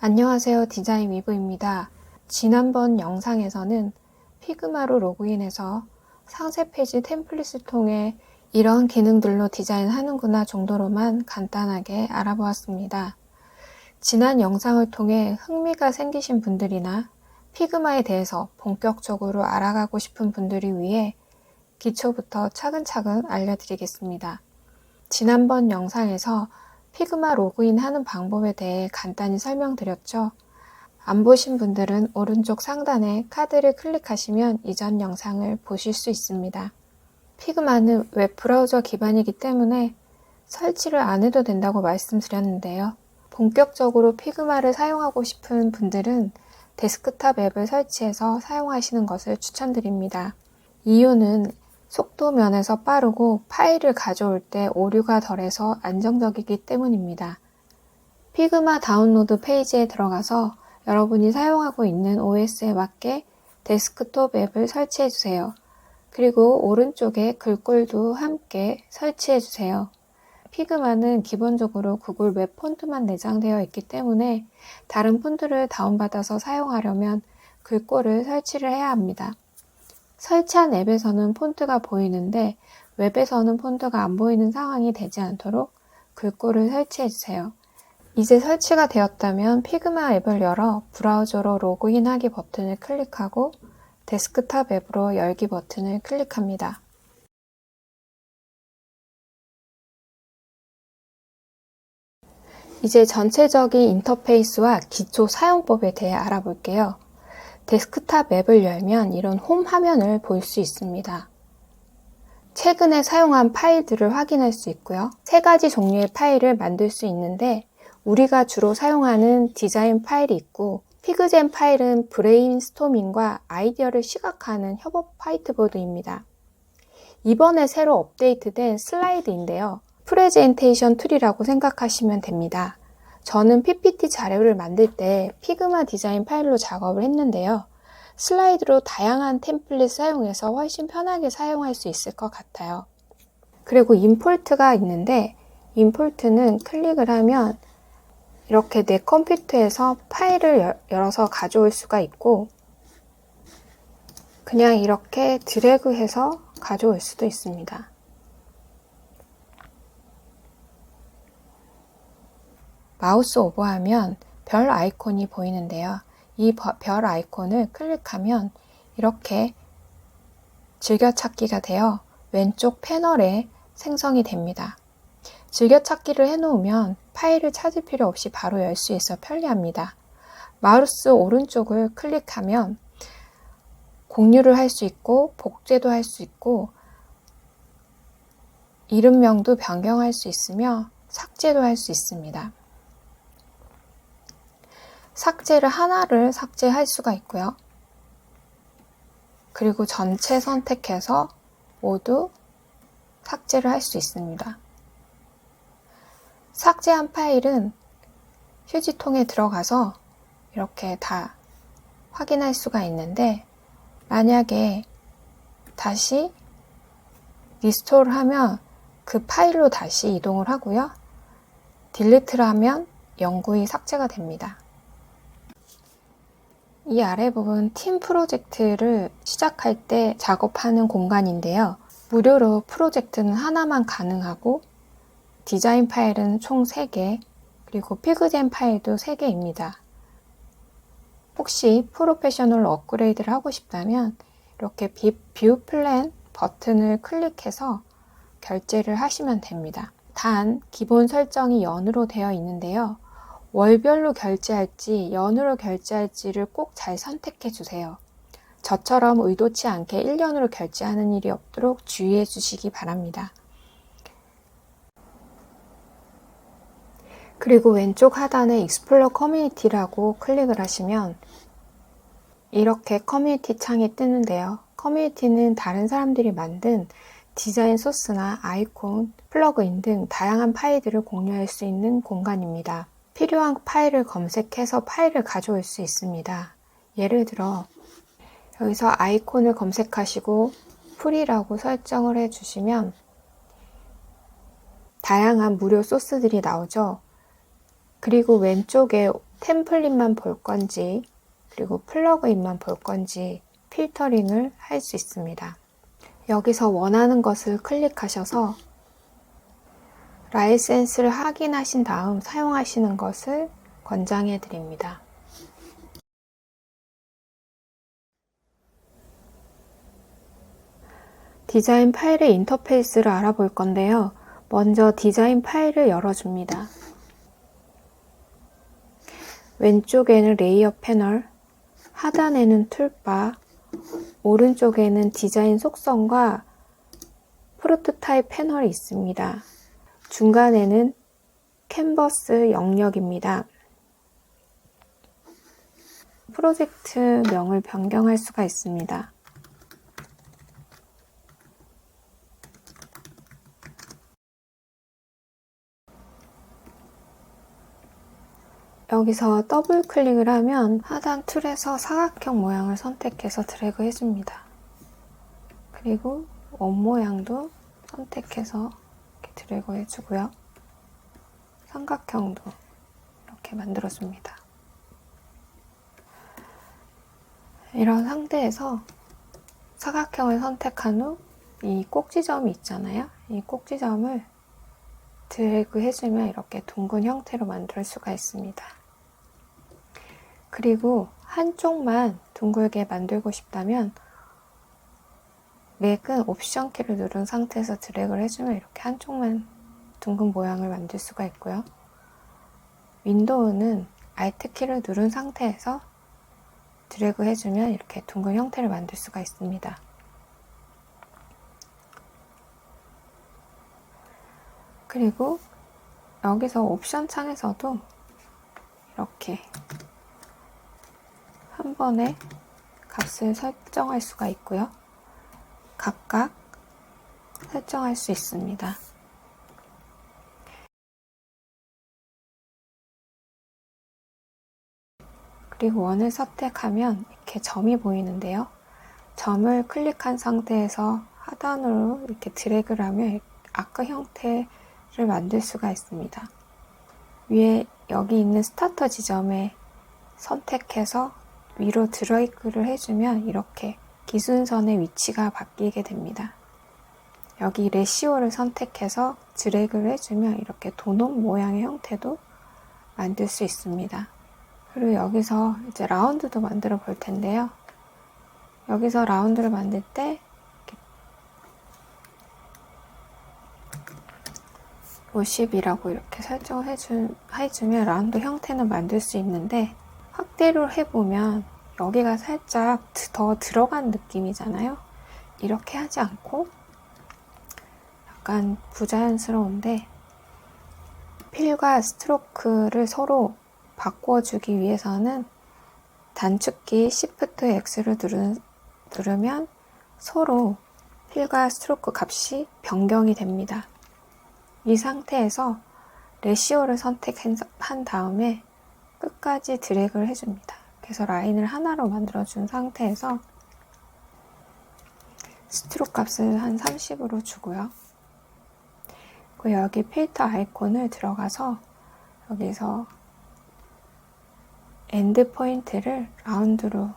안녕하세요. 디자인 위브입니다. 지난번 영상에서는 피그마로 로그인해서 상세 페이지 템플릿을 통해 이런 기능들로 디자인하는구나 정도로만 간단하게 알아보았습니다. 지난 영상을 통해 흥미가 생기신 분들이나 피그마에 대해서 본격적으로 알아가고 싶은 분들을 위해 기초부터 차근차근 알려드리겠습니다. 지난번 영상에서 피그마 로그인 하는 방법에 대해 간단히 설명드렸죠. 안 보신 분들은 오른쪽 상단에 카드를 클릭하시면 이전 영상을 보실 수 있습니다. 피그마는 웹브라우저 기반이기 때문에 설치를 안 해도 된다고 말씀드렸는데요. 본격적으로 피그마를 사용하고 싶은 분들은 데스크탑 앱을 설치해서 사용하시는 것을 추천드립니다. 이유는 속도 면에서 빠르고 파일을 가져올 때 오류가 덜해서 안정적이기 때문입니다. 피그마 다운로드 페이지에 들어가서 여러분이 사용하고 있는 OS에 맞게 데스크톱 앱을 설치해 주세요. 그리고 오른쪽에 글꼴도 함께 설치해 주세요. 피그마는 기본적으로 구글 웹 폰트만 내장되어 있기 때문에 다른 폰트를 다운받아서 사용하려면 글꼴을 설치를 해야 합니다. 설치한 앱에서는 폰트가 보이는데 웹에서는 폰트가 안 보이는 상황이 되지 않도록 글꼴을 설치해 주세요. 이제 설치가 되었다면 피그마 앱을 열어 브라우저로 로그인하기 버튼을 클릭하고 데스크탑 앱으로 열기 버튼을 클릭합니다. 이제 전체적인 인터페이스와 기초 사용법에 대해 알아볼게요. 데스크탑 앱을 열면 이런 홈 화면을 볼 수 있습니다. 최근에 사용한 파일들을 확인할 수 있고요. 3가지 종류의 파일을 만들 수 있는데 우리가 주로 사용하는 디자인 파일이 있고 피그젠 파일은 브레인스토밍과 아이디어를 시각화하는 협업 화이트보드입니다. 이번에 새로 업데이트된 슬라이드인데요. 프레젠테이션 툴이라고 생각하시면 됩니다. 저는 PPT 자료를 만들 때 피그마 디자인 파일로 작업을 했는데요. 슬라이드로 다양한 템플릿 사용해서 훨씬 편하게 사용할 수 있을 것 같아요. 그리고 임포트가 있는데 임포트는 클릭을 하면 이렇게 내 컴퓨터에서 파일을 열어서 가져올 수가 있고 그냥 이렇게 드래그해서 가져올 수도 있습니다. 마우스 오버하면 별 아이콘이 보이는데요. 이 별 아이콘을 클릭하면 이렇게 즐겨찾기가 되어 왼쪽 패널에 생성이 됩니다. 즐겨찾기를 해놓으면 파일을 찾을 필요 없이 바로 열 수 있어 편리합니다. 마우스 오른쪽을 클릭하면 공유를 할 수 있고 복제도 할 수 있고 이름명도 변경할 수 있으며 삭제도 할 수 있습니다. 삭제를 하나를 삭제할 수가 있고요. 그리고 전체 선택해서 모두 삭제를 할 수 있습니다. 삭제한 파일은 휴지통에 들어가서 이렇게 다 확인할 수가 있는데 만약에 다시 리스토어를 하면 그 파일로 다시 이동을 하고요. 딜리트를 하면 영구히 삭제가 됩니다. 이 아래 부분 팀 프로젝트를 시작할 때 작업하는 공간인데요. 무료로 프로젝트는 하나만 가능하고 디자인 파일은 총 3개, 그리고 피그젠 파일도 3개입니다. 혹시 프로페셔널 업그레이드를 하고 싶다면 이렇게 뷰 플랜 버튼을 클릭해서 결제를 하시면 됩니다. 단 기본 설정이 연으로 되어 있는데요. 월별로 결제할지 연으로 결제할지를 꼭 잘 선택해 주세요. 저처럼 의도치 않게 1년으로 결제하는 일이 없도록 주의해 주시기 바랍니다. 그리고 왼쪽 하단에 익스플로러 커뮤니티라고 클릭을 하시면 이렇게 커뮤니티 창이 뜨는데요. 커뮤니티는 다른 사람들이 만든 디자인 소스나 아이콘, 플러그인 등 다양한 파일들을 공유할 수 있는 공간입니다. 필요한 파일을 검색해서 파일을 가져올 수 있습니다. 예를 들어 여기서 아이콘을 검색하시고 프리라고 설정을 해주시면 다양한 무료 소스들이 나오죠. 그리고 왼쪽에 템플릿만 볼 건지, 그리고 플러그인만 볼 건지 필터링을 할 수 있습니다. 여기서 원하는 것을 클릭하셔서 라이센스를 확인하신 다음 사용하시는 것을 권장해 드립니다. 디자인 파일의 인터페이스를 알아볼 건데요. 먼저 디자인 파일을 열어줍니다. 왼쪽에는 레이어 패널, 하단에는 툴바, 오른쪽에는 디자인 속성과 프로토타입 패널이 있습니다. 중간에는 캔버스 영역입니다. 프로젝트명을 변경할 수가 있습니다. 여기서 더블 클릭을 하면 하단 툴에서 사각형 모양을 선택해서 드래그 해줍니다. 그리고 원 모양도 선택해서 이렇게 드래그 해주고요. 삼각형도 이렇게 만들어줍니다. 이런 상태에서 사각형을 선택한 후 이 꼭지점이 있잖아요. 이 꼭지점을 드래그 해주면 이렇게 둥근 형태로 만들 수가 있습니다. 그리고 한쪽만 둥글게 만들고 싶다면 맥은 옵션 키를 누른 상태에서 드래그를 해주면 이렇게 한쪽만 둥근 모양을 만들 수가 있고요. 윈도우는 Alt 키를 누른 상태에서 드래그 해주면 이렇게 둥근 형태를 만들 수가 있습니다. 그리고 여기서 옵션 창에서도 이렇게 한 번에 값을 설정할 수가 있고요. 각각 설정할 수 있습니다. 그리고 원을 선택하면 이렇게 점이 보이는데요. 점을 클릭한 상태에서 하단으로 이렇게 드래그를 하면 아크 형태를 만들 수가 있습니다. 위에 여기 있는 스타터 지점에 선택해서 위로 드래그를 해주면 이렇게 기준선의 위치가 바뀌게 됩니다. 여기 레시오를 선택해서 드래그를 해주면 이렇게 도넛 모양의 형태도 만들 수 있습니다. 그리고 여기서 이제 라운드도 만들어 볼 텐데요. 여기서 라운드를 만들 때 50이라고 이렇게 설정을 해주면 라운드 형태는 만들 수 있는데, 확대를 해보면 여기가 살짝 더 들어간 느낌이잖아요. 이렇게 하지 않고 약간 부자연스러운데 필과 스트로크를 서로 바꿔주기 위해서는 단축키 Shift X를 누르면 서로 필과 스트로크 값이 변경이 됩니다. 이 상태에서 레시오를 선택한 다음에 끝까지 드래그를 해줍니다. 그래서 라인을 하나로 만들어준 상태에서 스트로크 값을 한 30으로 주고요. 그리고 여기 필터 아이콘을 들어가서 여기서 엔드 포인트를 라운드로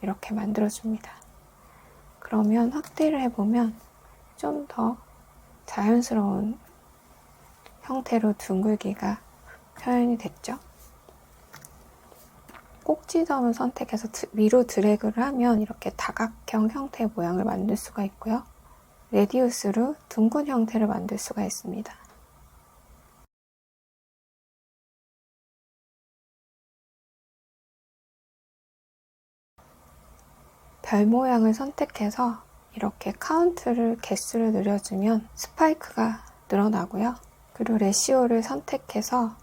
이렇게 만들어줍니다. 그러면 확대를 해보면 좀 더 자연스러운 형태로 둥글기가 표현이 됐죠. 꼭지점을 선택해서 위로 드래그를 하면 이렇게 다각형 형태의 모양을 만들 수가 있고요. 레디우스로 둥근 형태를 만들 수가 있습니다. 별 모양을 선택해서 이렇게 카운트를 개수를 늘려주면 스파이크가 늘어나고요. 그리고 레시오를 선택해서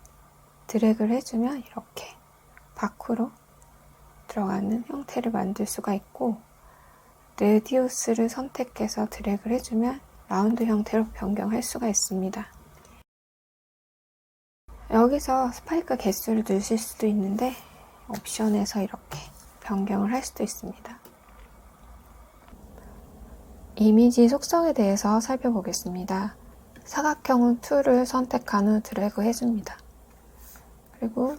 드래그를 해주면 이렇게 밖으로 들어가는 형태를 만들 수가 있고, 레디우스를 선택해서 드래그를 해주면 라운드 형태로 변경할 수가 있습니다. 여기서 스파이크 개수를 넣으실 수도 있는데 옵션에서 이렇게 변경을 할 수도 있습니다. 이미지 속성에 대해서 살펴보겠습니다. 사각형은 툴을 선택한 후 드래그 해줍니다. 그리고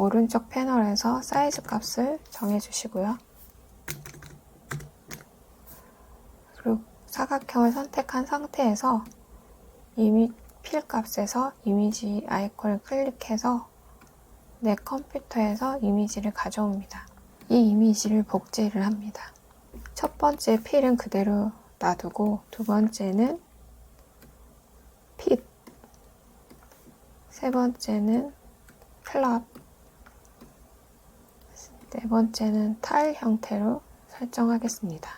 오른쪽 패널에서 사이즈 값을 정해주시고요. 그리고 사각형을 선택한 상태에서 필 값에서 이미지 아이콘을 클릭해서 내 컴퓨터에서 이미지를 가져옵니다. 이 이미지를 복제를 합니다. 첫 번째 필은 그대로 놔두고 두 번째는 핏, 세 번째는 클럽, 네 번째는 타일 형태로 설정하겠습니다.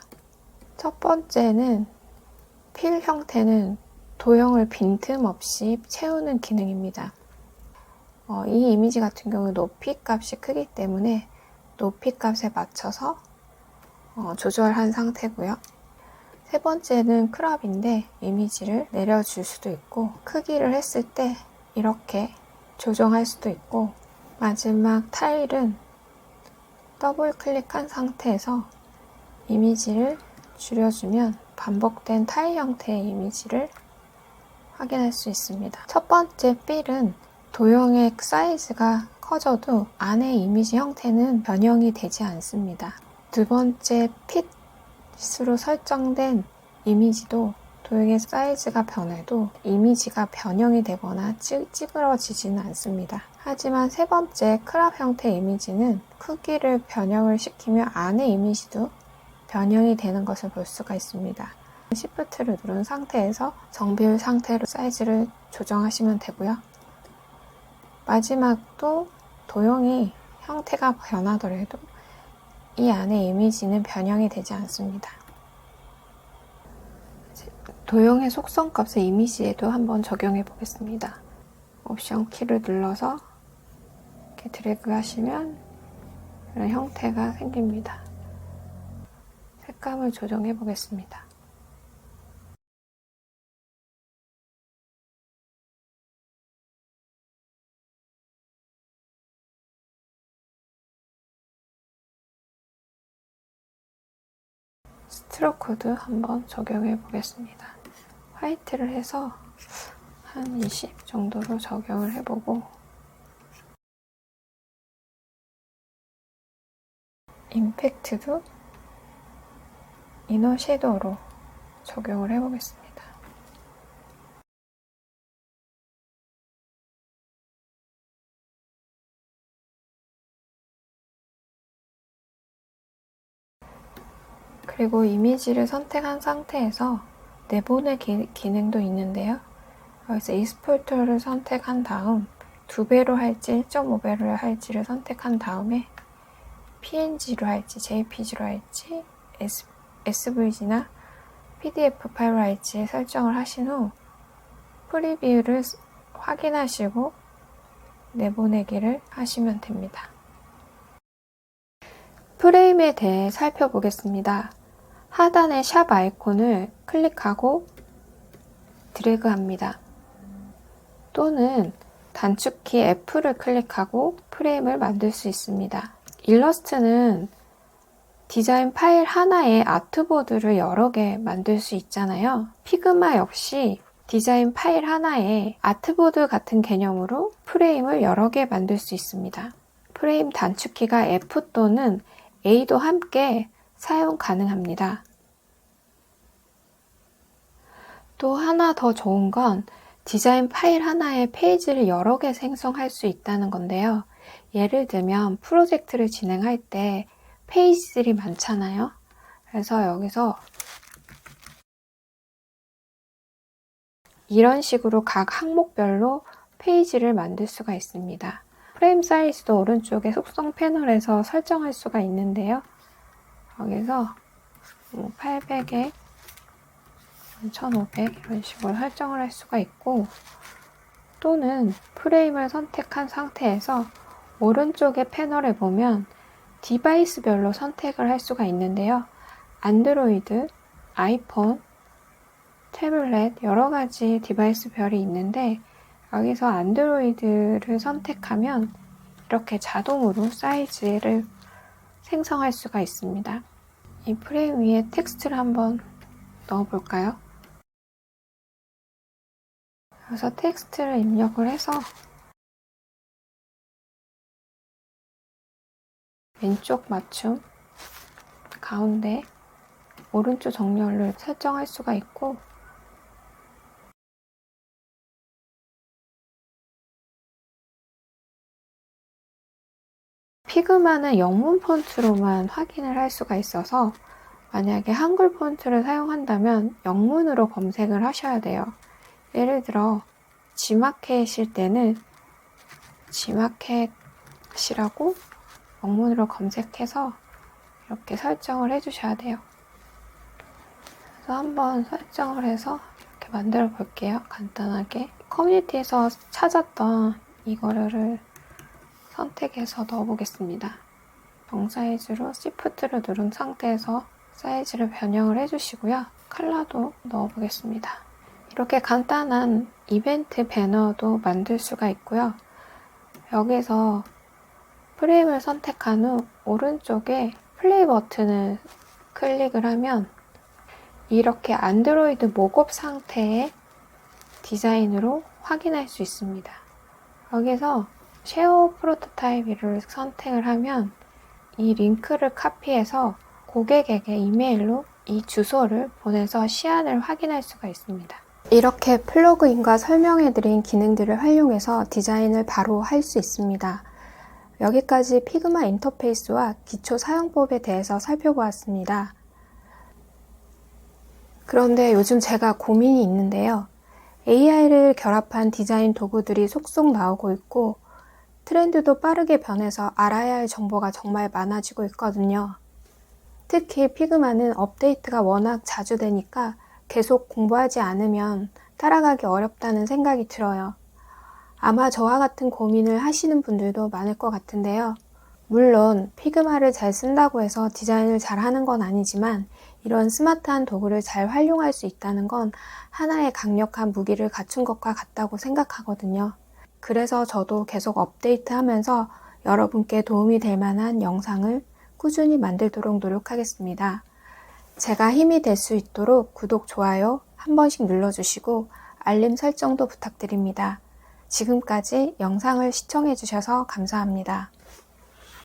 첫 번째는 필 형태는 도형을 빈틈없이 채우는 기능입니다. 이 이미지 같은 경우 높이 값이 크기 때문에 높이 값에 맞춰서 조절한 상태고요. 세 번째는 크롭인데 이미지를 내려줄 수도 있고 크기를 했을 때 이렇게 조정할 수도 있고, 마지막 타일은 더블 클릭한 상태에서 이미지를 줄여주면 반복된 타일 형태의 이미지를 확인할 수 있습니다. 첫 번째 필은 도형의 사이즈가 커져도 안의 이미지 형태는 변형이 되지 않습니다. 두 번째 핏으로 설정된 이미지도 도형의 사이즈가 변해도 이미지가 변형이 되거나 찌그러지지는 않습니다. 하지만 세 번째 크롭 형태 이미지는 크기를 변형을 시키면 안의 이미지도 변형이 되는 것을 볼 수가 있습니다. Shift를 누른 상태에서 정비율 상태로 사이즈를 조정하시면 되고요. 마지막도 도형이 형태가 변하더라도 이 안의 이미지는 변형이 되지 않습니다. 도형의 속성 값을 이미지에도 한번 적용해 보겠습니다. 옵션 키를 눌러서 이렇게 드래그 하시면 이런 형태가 생깁니다. 색감을 조정해 보겠습니다. 스트로크 코드 한번 적용해 보겠습니다. 화이트를 해서 한 20 정도로 적용을 해보고, 임팩트도 이너 섀도우로 적용을 해보겠습니다. 그리고 이미지를 선택한 상태에서 내보내 기능도 있는데요. 여기서 익스포트를 선택한 다음 2배로 할지 1.5배로 할지를 선택한 다음에 PNG로 할지 JPG로 할지 SVG나 PDF 파일로 할지 설정을 하신 후 프리뷰를 확인하시고 내보내기를 하시면 됩니다. 프레임에 대해 살펴보겠습니다. 하단의 샵 아이콘을 클릭하고 드래그합니다. 또는 단축키 F를 클릭하고 프레임을 만들 수 있습니다. 일러스트는 디자인 파일 하나에 아트보드를 여러 개 만들 수 있잖아요. 피그마 역시 디자인 파일 하나에 아트보드 같은 개념으로 프레임을 여러 개 만들 수 있습니다. 프레임 단축키가 F 또는 A도 함께 사용 가능합니다. 또 하나 더 좋은 건 디자인 파일 하나에 페이지를 여러 개 생성할 수 있다는 건데요. 예를 들면 프로젝트를 진행할 때 페이지들이 많잖아요. 그래서 여기서 이런 식으로 각 항목별로 페이지를 만들 수가 있습니다. 프레임 사이즈도 오른쪽에 속성 패널에서 설정할 수가 있는데요. 여기서 800에 1500 이런 식으로 설정을 할 수가 있고, 또는 프레임을 선택한 상태에서 오른쪽의 패널에 보면 디바이스별로 선택을 할 수가 있는데요. 안드로이드, 아이폰, 태블릿 여러 가지 디바이스 별이 있는데, 여기서 안드로이드를 선택하면 이렇게 자동으로 사이즈를 생성할 수가 있습니다. 이 프레임 위에 텍스트를 한번 넣어볼까요? 그래서 텍스트를 입력을 해서 왼쪽 맞춤, 가운데, 오른쪽 정렬을 설정할 수가 있고, 피그마는 영문 폰트로만 확인을 할 수가 있어서 만약에 한글 폰트를 사용한다면 영문으로 검색을 하셔야 돼요. 예를 들어 지마켓일 때는 지마켓이라고 영문으로 검색해서 이렇게 설정을 해주셔야 돼요. 그래서 한번 설정을 해서 이렇게 만들어 볼게요. 간단하게 커뮤니티에서 찾았던 이거를 선택해서 넣어보겠습니다. 정 사이즈로 Shift를 누른 상태에서 사이즈를 변형을 해주시고요. 컬러도 넣어보겠습니다. 이렇게 간단한 이벤트 배너도 만들 수가 있고요. 여기서 프레임을 선택한 후 오른쪽에 플레이 버튼을 클릭을 하면 이렇게 안드로이드 목업 상태의 디자인으로 확인할 수 있습니다. 여기서 쉐어 프로토타입을 선택을 하면 이 링크를 카피해서 고객에게 이메일로 이 주소를 보내서 시안을 확인할 수가 있습니다. 이렇게 플러그인과 설명해드린 기능들을 활용해서 디자인을 바로 할 수 있습니다. 여기까지 피그마 인터페이스와 기초 사용법에 대해서 살펴보았습니다. 그런데 요즘 제가 고민이 있는데요. AI를 결합한 디자인 도구들이 속속 나오고 있고 트렌드도 빠르게 변해서 알아야 할 정보가 정말 많아지고 있거든요. 특히 피그마는 업데이트가 워낙 자주 되니까 계속 공부하지 않으면 따라가기 어렵다는 생각이 들어요. 아마 저와 같은 고민을 하시는 분들도 많을 것 같은데요. 물론 피그마를 잘 쓴다고 해서 디자인을 잘 하는 건 아니지만 이런 스마트한 도구를 잘 활용할 수 있다는 건 하나의 강력한 무기를 갖춘 것과 같다고 생각하거든요. 그래서 저도 계속 업데이트하면서 여러분께 도움이 될 만한 영상을 꾸준히 만들도록 노력하겠습니다. 제가 힘이 될 수 있도록 구독, 좋아요 한 번씩 눌러주시고 알림 설정도 부탁드립니다. 지금까지 영상을 시청해주셔서 감사합니다.